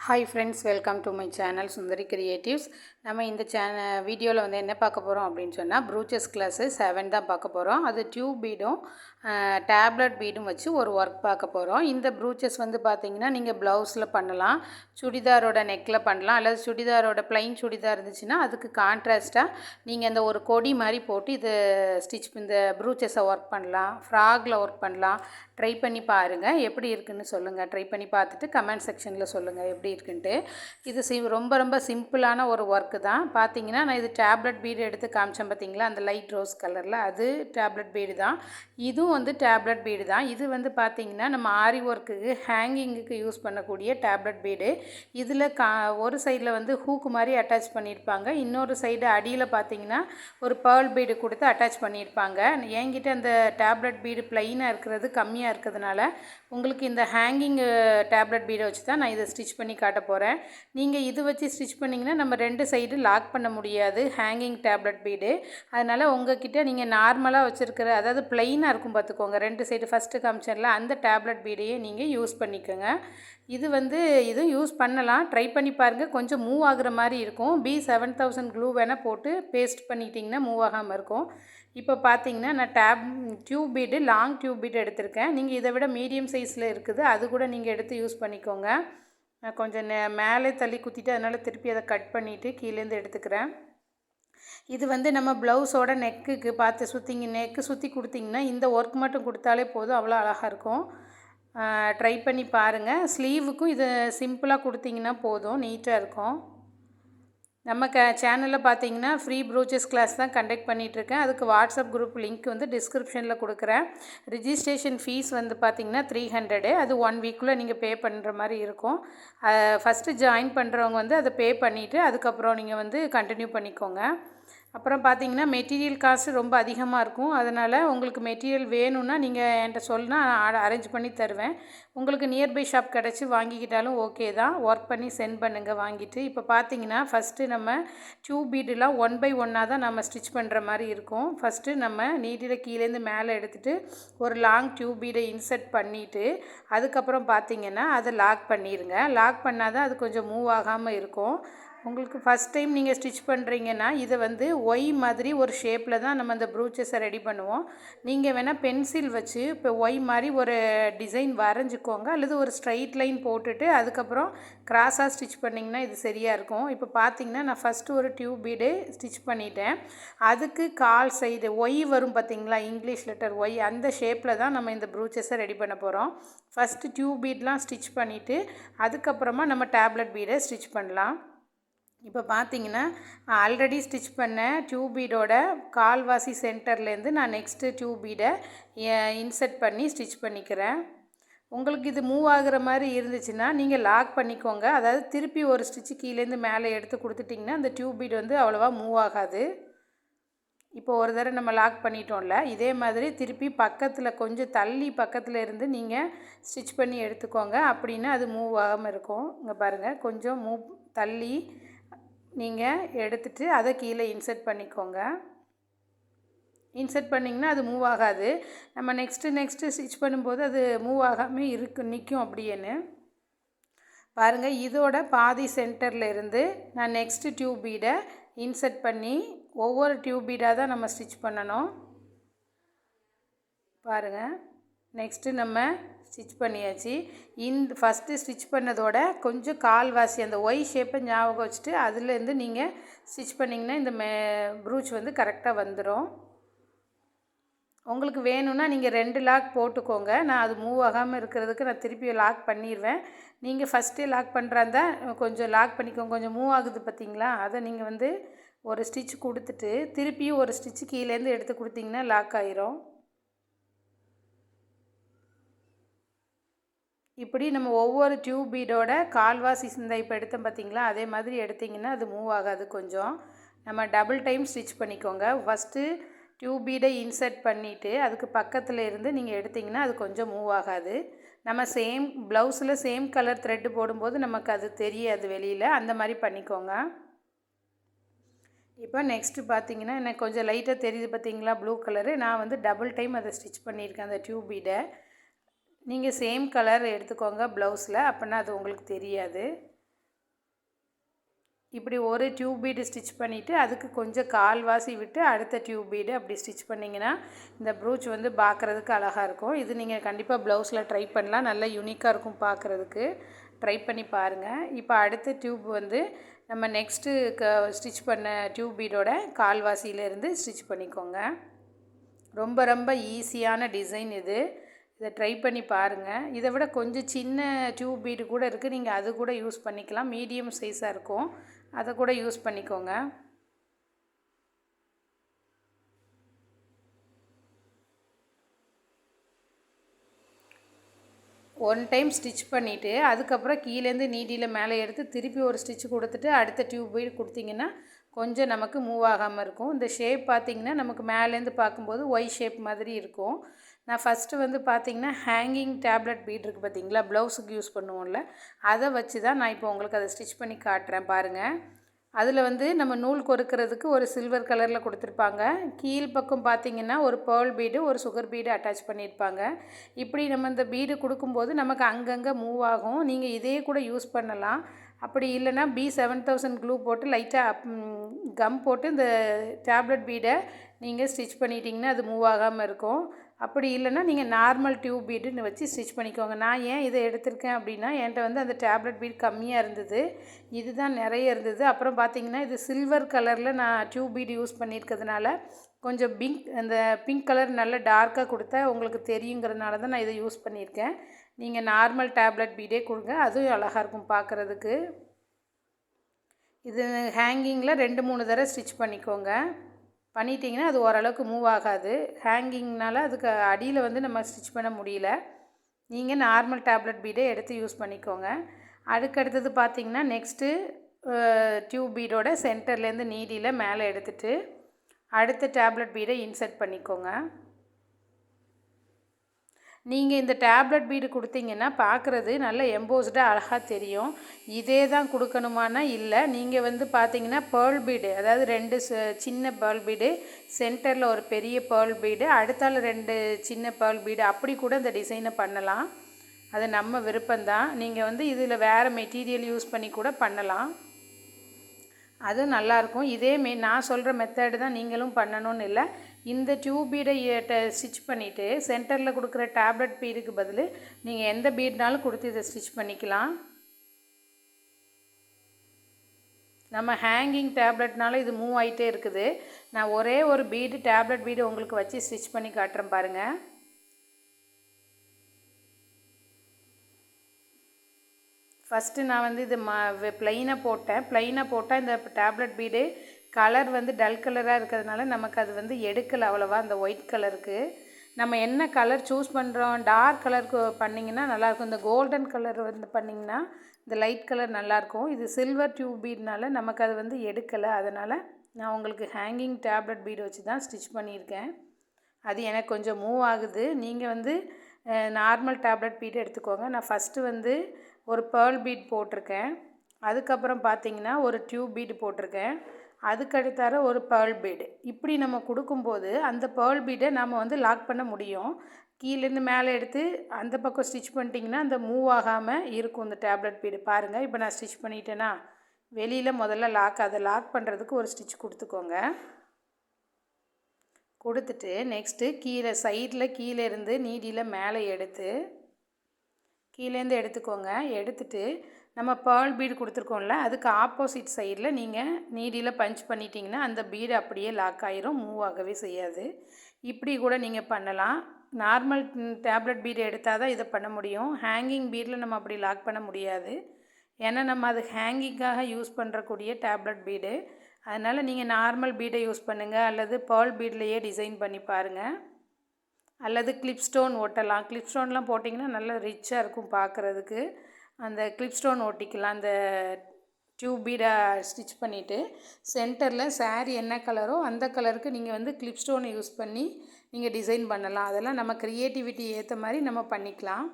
Hi friends, welcome to my channel Sundari creatives. நம்ம இந்த வீடியோவில் வந்து என்ன பார்க்க போகிறோம் அப்படின்னு சொன்னால், ப்ரூச்சஸ் கிளாஸு 7 தான் பார்க்க போகிறோம். அது டியூப் பீடும் டேப்லெட் பீடும் வச்சு ஒரு ஒர்க் பார்க்க போகிறோம். இந்த ப்ரூச்சஸ் வந்து பார்த்திங்கன்னா நீங்கள் ப்ளவுஸில் பண்ணலாம், சுடிதாரோட நெக்கில் பண்ணலாம், அல்லது சுடிதாரோட ப்ளைன் சுடிதார் இருந்துச்சுன்னா அதுக்கு கான்ட்ராஸ்ட்டாக நீங்கள் இந்த ஒரு கொடி மாதிரி போட்டு இது இந்த ப்ரூச்சஸை ஒர்க் பண்ணலாம், ஃப்ராகில் ஒர்க் பண்ணலாம். ட்ரை பண்ணி பாருங்கள், எப்படி இருக்குன்னு சொல்லுங்கள். ட்ரை பண்ணி பார்த்துட்டு கமெண்ட் செக்ஷனில் சொல்லுங்கள் எப்படி இருக்குன்ட்டு. இது ரொம்ப ரொம்ப சிம்பிளான ஒரு ஒர்க்கு தான். பார்த்தீங்கன்னா நான் இது டேப்லெட் பீடு எடுத்து காமிச்சேன் பார்த்தீங்களா, அந்த லைட் ரோஸ் கலரில், அது டேப்லெட் பீடு தான். இதுவும் வந்து டேப்லெட் பீடு தான். இது வந்து பார்த்திங்கன்னா நம்ம ஆரி ஒர்க்குக்கு ஹேங்கிங்குக்கு யூஸ் பண்ணக்கூடிய டேப்லெட் பீடு. இதில் ஒரு சைடில் வந்து ஹூக்கு மாதிரி அட்டாச் பண்ணியிருப்பாங்க, இன்னொரு சைடு அடியில் பார்த்திங்கன்னா ஒரு பேர்ல் பீடு கொடுத்து அட்டாச் பண்ணியிருப்பாங்க. என்கிட்ட அந்த டேப்லெட் பீடு ப்ளைனாக இருக்கிறது கம்மியாக இருக்கிறதுனால உங்களுக்கு இந்த ஹேங்கிங் டேப்லெட் பீடை வச்சு தான் நான் இதை ஸ்டிச் பண்ணி காட்ட போகிறேன். நீங்கள் இது வச்சு ஸ்டிச் பண்ணிங்கன்னா நம்ம 2 சைடு லாக் பண்ண முடியாது ஹேங்கிங் டேப்லெட் பீடு. அதனால் உங்ககிட்ட நீங்கள் நார்மலாக வச்சுருக்கிற, அதாவது ப்ளைனாக இருக்கும் பார்த்துக்கோங்க, 2 சைடு ஃபஸ்ட்டு காமிச்சரில் அந்த டேப்லெட் பீடையே நீங்கள் யூஸ் பண்ணிக்கோங்க. இதுவும் யூஸ் பண்ணலாம், ட்ரை பண்ணி பாருங்கள். கொஞ்சம் மூவ் ஆகுற மாதிரி இருக்கும். B7000 க்ளூ வேணால் போட்டு பேஸ்ட் பண்ணிட்டிங்கன்னா மூவ் ஆகாமல் இருக்கும். இப்போ பார்த்தீங்கன்னா நான் tube feed, long tube feed எடுத்திருக்கேன். நீங்கள் இதை விட மீடியம் சைஸில் இருக்குது, அது கூட நீங்கள் எடுத்து யூஸ் பண்ணிக்கோங்க. நான் கொஞ்சம் மேலே தள்ளி குத்திட்டு அதனால் திருப்பி அதை கட் பண்ணிவிட்டு கீழேருந்து எடுத்துக்கிறேன். இது வந்து நம்ம ப்ளவுஸோட நெக்குக்கு பார்த்து நெக்கு சுற்றி கொடுத்திங்கன்னா, இந்த ஒர்க் மட்டும் கொடுத்தாலே போதும், அவ்வளோ அழகாக இருக்கும். ட்ரை பண்ணி பாருங்கள். ஸ்லீவுக்கும் இது சிம்பிளாக கொடுத்திங்கன்னா போதும், நீட்டாக இருக்கும். நம்ம சேனலில் பார்த்தீங்கன்னா ஃப்ரீ ப்ரூச்சஸ் கிளாஸ் தான் கண்டக்ட் பண்ணிகிட்ருக்கேன். அதுக்கு வாட்ஸ்அப் குரூப் லிங்க் வந்து டிஸ்கிரிப்ஷனில் கொடுக்குறேன். ரிஜிஸ்ட்ரேஷன் ஃபீஸ் வந்து பார்த்திங்கன்னா 300. அது 1 வீக்குள்ளே நீங்கள் பே பண்ணுற மாதிரி இருக்கும். ஃபஸ்ட்டு ஜாயின் பண்ணுறவங்க வந்து அதை பே பண்ணிவிட்டு அதுக்கப்புறம் நீங்கள் வந்து கண்டினியூ பண்ணிக்கோங்க. அப்புறம் பார்த்தீங்கன்னா மெட்டீரியல் காஸ்ட்டு ரொம்ப அதிகமாக இருக்கும். அதனால் உங்களுக்கு மெட்டீரியல் வேணும்னா நீங்கள் என்கிட்ட சொன்னால் நான் அரேஞ்ச் பண்ணி தருவேன். உங்களுக்கு நியர்பை ஷாப் கிடச்சி வாங்கிக்கிட்டாலும் ஓகே தான். ஒர்க் பண்ணி சென்ட் பண்ணுங்கள் வாங்கிட்டு. இப்போ பார்த்தீங்கன்னா ஃபஸ்ட்டு நம்ம டியூப் பீடெலாம் 1 பை 1 தான் நம்ம ஸ்டிச் பண்ணுற மாதிரி இருக்கும். ஃபஸ்ட்டு நம்ம நீடில் கீழேருந்து மேலே எடுத்துகிட்டு ஒரு லாங் டியூப் பீடை இன்சர்ட் பண்ணிவிட்டு அதுக்கப்புறம் பார்த்தீங்கன்னா அதை லாக் பண்ணிடுங்க. லாக் பண்ணால் தான் அது கொஞ்சம் மூவ் ஆகாமல் இருக்கும். உங்களுக்கு ஃபஸ்ட் டைம் நீங்கள் ஸ்டிச் பண்ணுறீங்கன்னா இதை வந்து ஒய் மாதிரி ஒரு ஷேப்பில் தான் நம்ம அந்த ப்ரூச்சஸை ரெடி பண்ணுவோம். நீங்கள் வேணால் பென்சில் வச்சு இப்போ ஒய் மாதிரி ஒரு டிசைன் வரைஞ்சிக்கோங்க, அல்லது ஒரு ஸ்ட்ரைட் லைன் போட்டுட்டு அதுக்கப்புறம் கிராஸாக ஸ்டிச் பண்ணிங்கன்னா இது சரியாக இருக்கும். இப்போ பார்த்தீங்கன்னா நான் ஃபஸ்ட்டு ஒரு டியூப் பீடு ஸ்டிச் பண்ணிட்டேன். அதுக்கு கால் சைடு ஒய் வரும் பார்த்தீங்களா, இங்கிலீஷ் லெட்டர் ஒய், அந்த ஷேப்பில் தான் நம்ம இந்த ப்ரூச்சஸை ரெடி பண்ண போகிறோம். ஃபஸ்ட்டு டியூப் பீட்லாம் ஸ்டிச் பண்ணிவிட்டு அதுக்கப்புறமா நம்ம டேப்லெட் பீடை ஸ்டிச் பண்ணலாம். இப்போ பார்த்தீங்கன்னா ஆல்ரெடி ஸ்டிச் பண்ண டியூப் பீடோட கால்வாசி சென்டர்லேருந்து நான் நெக்ஸ்ட்டு டியூப் பீடை இன்சர்ட் பண்ணி ஸ்டிச் பண்ணிக்கிறேன். உங்களுக்கு இது மூவ் ஆகுற மாதிரி இருந்துச்சுன்னா நீங்கள் லாக் பண்ணிக்கோங்க. அதாவது திருப்பி ஒரு ஸ்டிச்சு கீழேருந்து மேலே எடுத்து கொடுத்துட்டிங்கன்னா அந்த டியூப் பீடு வந்து அவ்வளோவா மூவ் ஆகாது. இப்போ ஒரு தடவை நம்ம லாக் பண்ணிட்டோம்ல, இதே மாதிரி திருப்பி பக்கத்தில் கொஞ்சம் தள்ளி பக்கத்தில் இருந்து நீங்கள் ஸ்டிச் பண்ணி எடுத்துக்கோங்க. அப்படின்னா அது மூவ் ஆகாமல் இருக்கும். இங்கே பாருங்கள், கொஞ்சம் மூவ் தள்ளி நீங்கள் எடுத்துகிட்டு அதை கீழே இன்சர்ட் பண்ணிக்கோங்க. இன்சர்ட் பண்ணிங்கன்னா அது மூவ் ஆகாது. நம்ம நெக்ஸ்ட்டு ஸ்டிச் பண்ணும்போது அது மூவ் ஆகாமல் நிற்கும் அப்படியேன்னு பாருங்கள். இதோட பாதி சென்டரில் இருந்து நான் நெக்ஸ்ட்டு டியூப் பீடை இன்சர்ட் பண்ணி ஒவ்வொரு டியூப் பீடாக தான் நம்ம ஸ்டிச் பண்ணணும். பாருங்கள், நெக்ஸ்ட்டு நம்ம ஸ்டிச் பண்ணியாச்சு. ஃபஸ்ட்டு ஸ்டிச் பண்ணதோட கொஞ்சம் கால்வாசி அந்த ஒய் ஷேப்பை ஞாபகம் வச்சுட்டு அதுலேருந்து நீங்கள் ஸ்டிச் பண்ணிங்கன்னா இந்த ப்ரூச் வந்து கரெக்டாக வந்துடும். உங்களுக்கு வேணும்னா நீங்கள் 2 லாக் போட்டுக்கோங்க. நான் அது மூவ் ஆகாமல் இருக்கிறதுக்கு நான் திருப்பி லாக் பண்ணிடுவேன். நீங்கள் ஃபஸ்ட்டே லாக் பண்ணுறாந்தா கொஞ்சம் லாக் பண்ணிக்கோங்க. கொஞ்சம் மூவ் ஆகுது பார்த்தீங்களா, அதை நீங்கள் வந்து ஒரு ஸ்டிச் கொடுத்துட்டு திருப்பியும் ஒரு ஸ்டிச்சு கீழேருந்து எடுத்து கொடுத்திங்கன்னா லாக் ஆயிரும். இப்படி நம்ம ஒவ்வொரு டியூப் பீடோட கால்வாசி இப்போ எடுத்தோம் பார்த்தீங்களா, அதே மாதிரி எடுத்திங்கன்னா அது மூவ் ஆகாது. கொஞ்சம் நம்ம டபுள் டைம் ஸ்டிச் பண்ணிக்கோங்க. ஃபஸ்ட்டு டியூப் பீடை இன்சர்ட் பண்ணிவிட்டு அதுக்கு பக்கத்தில் இருந்து நீங்கள் எடுத்திங்கன்னா அது கொஞ்சம் மூவ் ஆகாது. நம்ம ப்ளவுஸில் சேம் கலர் த்ரெட்டு போடும்போது நமக்கு அது தெரியாது வெளியில், அந்த மாதிரி பண்ணிக்கோங்க. இப்போ நெக்ஸ்ட்டு பார்த்தீங்கன்னா எனக்கு கொஞ்சம் லைட்டாக தெரியுது பார்த்தீங்களா ப்ளூ கலரு. நான் வந்து டபுள் டைம் அதை ஸ்டிச் பண்ணியிருக்கேன் அந்த டியூப் பீடை. நீங்கள் சேம் கலர் எடுத்துக்கோங்க ப்ளவுஸில், அப்படின்னா அது உங்களுக்கு தெரியாது. இப்படி ஒரு டியூப் பீடு ஸ்டிச் பண்ணிவிட்டு அதுக்கு கொஞ்சம் கால்வாசி விட்டு அடுத்த டியூப் பீடு அப்படி ஸ்டிச் பண்ணிங்கன்னா இந்த ப்ரூச் வந்து பார்க்குறதுக்கு அழகாக இருக்கும். இது நீங்கள் கண்டிப்பாக ப்ளவுஸில் ட்ரை பண்ணலாம். நல்லா யூனிக்காக இருக்கும் பார்க்குறதுக்கு. ட்ரை பண்ணி பாருங்கள். இப்போ அடுத்த டியூப் வந்து நம்ம நெக்ஸ்ட்டு ஸ்டிச் பண்ண டியூப் பீடோட கால்வாசியிலேருந்து ஸ்டிச் பண்ணிக்கோங்க. ரொம்ப ரொம்ப ஈஸியான டிசைன் இது. இதை ட்ரை பண்ணி பாருங்கள். இதை விட கொஞ்சம் சின்ன டியூப் பீடு கூட இருக்குது. நீங்கள் அது கூட யூஸ் பண்ணிக்கலாம். மீடியம் சைஸாக இருக்கும். அதை கூட யூஸ் பண்ணிக்கோங்க. ஒன் டைம் ஸ்டிச் பண்ணிவிட்டு அதுக்கப்புறம் கீழேருந்து நீடியில் மேலே எடுத்து திருப்பி ஒரு ஸ்டிச் கொடுத்துட்டு அடுத்த டியூப் பீடு கொடுத்திங்கன்னா கொஞ்சம் நமக்கு மூவ் ஆகாமல் இருக்கும். இந்த ஷேப் பார்த்திங்கன்னா நமக்கு மேலேருந்து பார்க்கும்போது ஒய் ஷேப் மாதிரி இருக்கும். நான் ஃபஸ்ட்டு வந்து பார்த்திங்கன்னா ஹேங்கிங் டேப்லெட் பீட் இருக்குது பார்த்திங்களா, ப்ளவுஸுக்கு யூஸ் பண்ணுவோம்ல, அதை வச்சு தான் நான் இப்போ உங்களுக்கு அதை ஸ்டிச் பண்ணி காட்டுறேன் பாருங்கள். அதில் வந்து நம்ம நூல் கொறுக்கிறதுக்கு ஒரு சில்வர் கலரில் கொடுத்துருப்பாங்க. கீழ் பக்கம் பார்த்திங்கன்னா ஒரு பேர்ல் பீடு ஒரு சுகர் பீடு அட்டாச் பண்ணியிருப்பாங்க. இப்படி நம்ம இந்த பீடு கொடுக்கும்போது நமக்கு அங்கங்கே மூவ் ஆகும். நீங்கள் இதே கூட யூஸ் பண்ணலாம். அப்படி இல்லைன்னா B7000 க்ளூ போட்டு லைட்டாக கம் போட்டு இந்த டேப்லெட் பீடை நீங்கள் ஸ்டிச் பண்ணிட்டீங்கன்னா அது மூவ் ஆகாமல் இருக்கும். அப்படி இல்லைன்னா நீங்கள் நார்மல் டியூப் பீடுன்னு வச்சு ஸ்டிச் பண்ணிக்கோங்க. நான் ஏன் இதை எடுத்திருக்கேன் அப்படின்னா என்கிட்ட வந்து அந்த டேப்லெட் பீட் கம்மியாக இருந்தது, இதுதான் நிறைய இருந்தது. அப்புறம் பார்த்திங்கன்னா இது சில்வர் கலரில் நான் டியூப் பீடு யூஸ் பண்ணியிருக்கிறதுனால கொஞ்சம் அந்த பிங்க் கலர் நல்ல டார்க்காக கொடுத்தா உங்களுக்கு தெரியுங்கிறதுனால தான் நான் இதை யூஸ் பண்ணியிருக்கேன். நீங்கள் நார்மல் டேப்லெட் பீடே கொடுங்க, அதுவும் அழகாக இருக்கும் பார்க்குறதுக்கு. இது ஹேங்கிங்கில் 2-3 தடவை ஸ்டிச் பண்ணிக்கோங்க. பண்ணிட்டீங்கன்னா அது ஓரளவுக்கு மூவ் ஆகாது. ஹேங்கிங்னால் அதுக்கு அடியில் வந்து நம்ம ஸ்டிச் பண்ண முடியல. நீங்கள் நார்மல் டேப்லெட் பீடே எடுத்து யூஸ் பண்ணிக்கோங்க. அதுக்கடுத்தது பார்த்திங்கன்னா நெக்ஸ்ட்டு டியூப் பீடோட சென்டர்லேருந்து நீடியில் மேலே எடுத்துகிட்டு அடுத்த டேப்லெட் பீடை இன்சர்ட் பண்ணிக்கோங்க. நீங்கள் இந்த டேப்லெட் பீடு கொடுத்தீங்கன்னா பார்க்குறது நல்ல எம்போஸ்டாக அழகாக தெரியும். இதே தான் கொடுக்கணுமானா இல்லை. நீங்கள் வந்து பார்த்தீங்கன்னா பேர்ல் பீடு, அதாவது 2 சின்ன பேர்ல் பீடு, சென்டரில் ஒரு பெரிய பேர்ல் பீடு, அடுத்தால 2 சின்ன பேர்ல் பீடு, அப்படி கூட இந்த டிசைனை பண்ணலாம். அது நம்ம விருப்பம்தான். நீங்கள் வந்து இதில் வேறு மெட்டீரியல் யூஸ் பண்ணி கூட பண்ணலாம். அது நல்லாயிருக்கும். இதே நான் சொல்கிற மெத்தடு தான் நீங்களும் பண்ணணும்னு இல்லை. இந்த டியூப் பீடை ஸ்டிச் பண்ணிவிட்டு சென்டரில் கொடுக்குற டேப்லெட் பீடுக்கு பதில் நீங்கள் எந்த பீட்னாலும் கொடுத்து இதை ஸ்டிச் பண்ணிக்கலாம். நம்ம ஹேங்கிங் டேப்லெட்னால இது மூவ் ஆகிட்டே இருக்குது. நான் ஒரே ஒரு பீடு டேப்லெட் பீடு உங்களுக்கு வச்சு ஸ்டிச் பண்ணி காட்டுறேன் பாருங்கள். ஃபஸ்ட்டு நான் வந்து இது ப்ளைனாக போட்டேன். ப்ளைனாக போட்டால் இந்த டேப்லெட் பீடு கலர் வந்து டல் கலராக இருக்கிறதுனால நமக்கு அது வந்து எடுக்கலை அவ்வளோவா அந்த ஒயிட் கலருக்கு. நம்ம என்ன கலர் சூஸ் பண்ணுறோம், டார்க் கலருக்கு பண்ணிங்கன்னா நல்லாயிருக்கும். இந்த கோல்டன் கலர் வந்து பண்ணிங்கன்னா இந்த லைட் கலர் நல்லாயிருக்கும். இது சில்வர் டியூப் பீட்னால நமக்கு அது வந்து எடுக்கலை. அதனால் நான் உங்களுக்கு ஹேங்கிங் டேப்லெட் பீடு வச்சு தான் ஸ்டிச் பண்ணியிருக்கேன். அது எனக்கு கொஞ்சம் மூவ் ஆகுது. நீங்கள் வந்து நார்மல் டேப்லெட் பீடு எடுத்துக்கோங்க. நான் ஃபஸ்ட்டு வந்து ஒரு பேர்ல் பீட் போட்டிருக்கேன். அதுக்கப்புறம் பார்த்திங்கன்னா ஒரு டியூப் பீடு போட்டிருக்கேன். அதுக்கடுத்தார ஒரு பேர்ல் பீடு. இப்படி நம்ம கொடுக்கும்போது அந்த பேர்ல் பீடை நம்ம வந்து லாக் பண்ண முடியும். கீழேருந்து மேலே எடுத்து அந்த பக்கம் ஸ்டிச் பண்ணிட்டிங்கன்னா அந்த மூவ் ஆகாமல் இருக்கும் இந்த டேப்லெட் பீடு. பாருங்கள், இப்போ நான் ஸ்டிச் பண்ணிட்டேன்னா வெளியில் முதல்ல அதை லாக் பண்ணுறதுக்கு ஒரு ஸ்டிச் கொடுத்துக்கோங்க. கொடுத்துட்டு நெக்ஸ்ட்டு கீழே சைடில் கீழே இருந்து நீடியில் மேலே எடுத்து கீழேருந்து எடுத்துக்கோங்க. எடுத்துகிட்டு நம்ம பேர்ல் பீடு கொடுத்துருக்கோம்ல, அதுக்கு ஆப்போசிட் சைடில் நீங்கள் நீடியில் பஞ்ச் பண்ணிட்டீங்கன்னா அந்த பீடு அப்படியே லாக் ஆகிரும், மூவ் ஆகவே செய்யாது. இப்படி கூட நீங்கள் பண்ணலாம். நார்மல் டேப்லெட் பீடு எடுத்தால் தான் இதை பண்ண முடியும். ஹேங்கிங் பீடில் நம்ம அப்படி லாக் பண்ண முடியாது. ஏன்னா நம்ம அது ஹேங்கிங்காக யூஸ் பண்ணுறக்கூடிய டேப்லெட் பீடு. அதனால் நீங்கள் நார்மல் பீடை யூஸ் பண்ணுங்கள், அல்லது பேர்ல் பீட்லேயே டிசைன் பண்ணி பாருங்கள். அல்லது கிளிப் ஸ்டோன் ஒட்டலாம். கிளிப் ஸ்டோன்லாம் போட்டிங்கன்னா நல்லா ரிச்சாக இருக்கும் பார்க்குறதுக்கு. அந்த கிளிப் ஸ்டோன் ஒட்டிக்கலாம். அந்த டியூப் பீடை ஸ்டிச் பண்ணிவிட்டு சென்டரில் சாரீ என்ன கலரோ அந்த கலருக்கு நீங்கள் வந்து கிளிப் ஸ்டோனை யூஸ் பண்ணி நீங்கள் டிசைன் பண்ணலாம். அதெல்லாம் நம்ம க்ரியேட்டிவிட்டி ஏற்ற மாதிரி நம்ம பண்ணிக்கலாம்.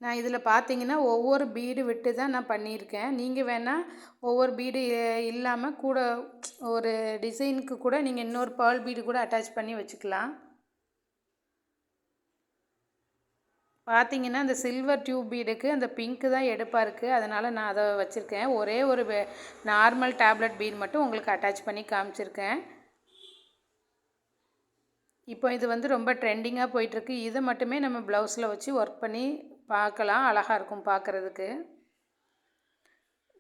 நான் இதில் பார்த்தீங்கன்னா ஒவ்வொரு பீடு விட்டு தான் நான் பண்ணியிருக்கேன். நீங்கள் வேணால் ஒவ்வொரு பீடு இல்லாமல் கூட ஒரு டிசைனுக்கு கூட நீங்கள் இன்னொரு பேர்ல் பீடு கூட அட்டாச் பண்ணி வச்சுக்கலாம். பார்த்தீங்கன்னா அந்த சில்வர் டியூப் பீடுக்கு அந்த பிங்க்கு தான் எடுப்பாக இருக்குது, அதனால் நான் அதை வச்சுருக்கேன். ஒரே ஒரு நார்மல் டேப்லெட் பீட் மட்டும் உங்களுக்கு அட்டாச் பண்ணி காமிச்சிருக்கேன். இப்போ இது வந்து ரொம்ப ட்ரெண்டிங்காக போயிட்டுருக்கு. இதை மட்டுமே நம்ம ப்ளவுஸில் வச்சு ஒர்க் பண்ணி பார்க்கலாம், அழகாக இருக்கும் பார்க்குறதுக்கு.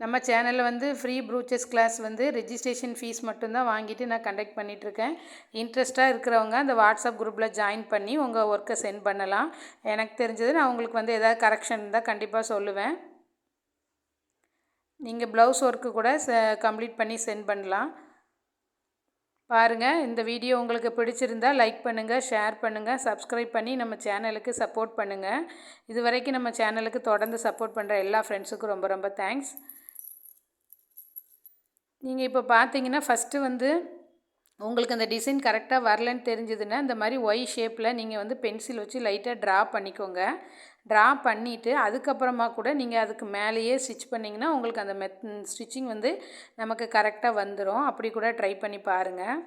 நம்ம சேனலில் வந்து ஃப்ரீ ப்ரூச்சஸ் கிளாஸ் வந்து ரெஜிஸ்ட்ரேஷன் ஃபீஸ் மட்டும்தான் வாங்கிட்டு நான் கண்டக்ட் பண்ணிகிட்ருக்கேன். இன்ட்ரெஸ்ட்டாக இருக்கிறவங்க அந்த வாட்ஸ்அப் குரூப்பில் ஜாயின் பண்ணி உங்கள் ஒர்க்கை சென்ட் பண்ணலாம். எனக்கு தெரிஞ்சது நான் உங்களுக்கு வந்து எதாவது கரெக்ஷன் இருந்தால் கண்டிப்பாக சொல்லுவேன். நீங்கள் ப்ளவுஸ் ஒர்க்கு கூட கம்ப்ளீட் பண்ணி சென்ட் பண்ணலாம். பாருங்கள், இந்த வீடியோ உங்களுக்கு பிடிச்சிருந்தால் லைக் பண்ணுங்கள், ஷேர் பண்ணுங்கள், சப்ஸ்கிரைப் பண்ணி நம்ம சேனலுக்கு சப்போர்ட் பண்ணுங்கள். இது வரைக்கும் நம்ம சேனலுக்கு தொடர்ந்து சப்போர்ட் பண்ணுற எல்லா ஃப்ரெண்ட்ஸுக்கும் ரொம்ப ரொம்ப தேங்க்ஸ். நீங்கள் இப்போ பார்த்தீங்கன்னா ஃபஸ்ட்டு வந்து உங்களுக்கு அந்த டிசைன் கரெக்டாக வரலன்னு தெரிஞ்சதுன்னா இந்த மாதிரி ஒய் ஷேப்பில் நீங்கள் வந்து பென்சில் வச்சு லைட்டாக ட்ரா பண்ணிக்கோங்க. ட்ரா பண்ணிவிட்டு அதுக்கப்புறமா கூட நீங்கள் அதுக்கு மேலேயே ஸ்டிச் பண்ணிங்கன்னா உங்களுக்கு அந்த ஸ்டிச்சிங் வந்து நமக்கு கரெக்டாக வந்துடும். அப்படி கூட ட்ரை பண்ணி பாருங்கள்.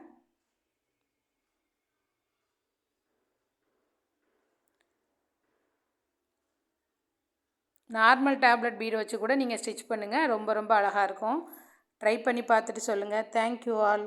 நார்மல் டேப்லெட் பீடை வச்சு கூட நீங்கள் ஸ்டிச் பண்ணுங்கள், ரொம்ப ரொம்ப அழகாக இருக்கும். ட்ரை பண்ணி பார்த்துட்டு சொல்லுங்கள். Thank you all.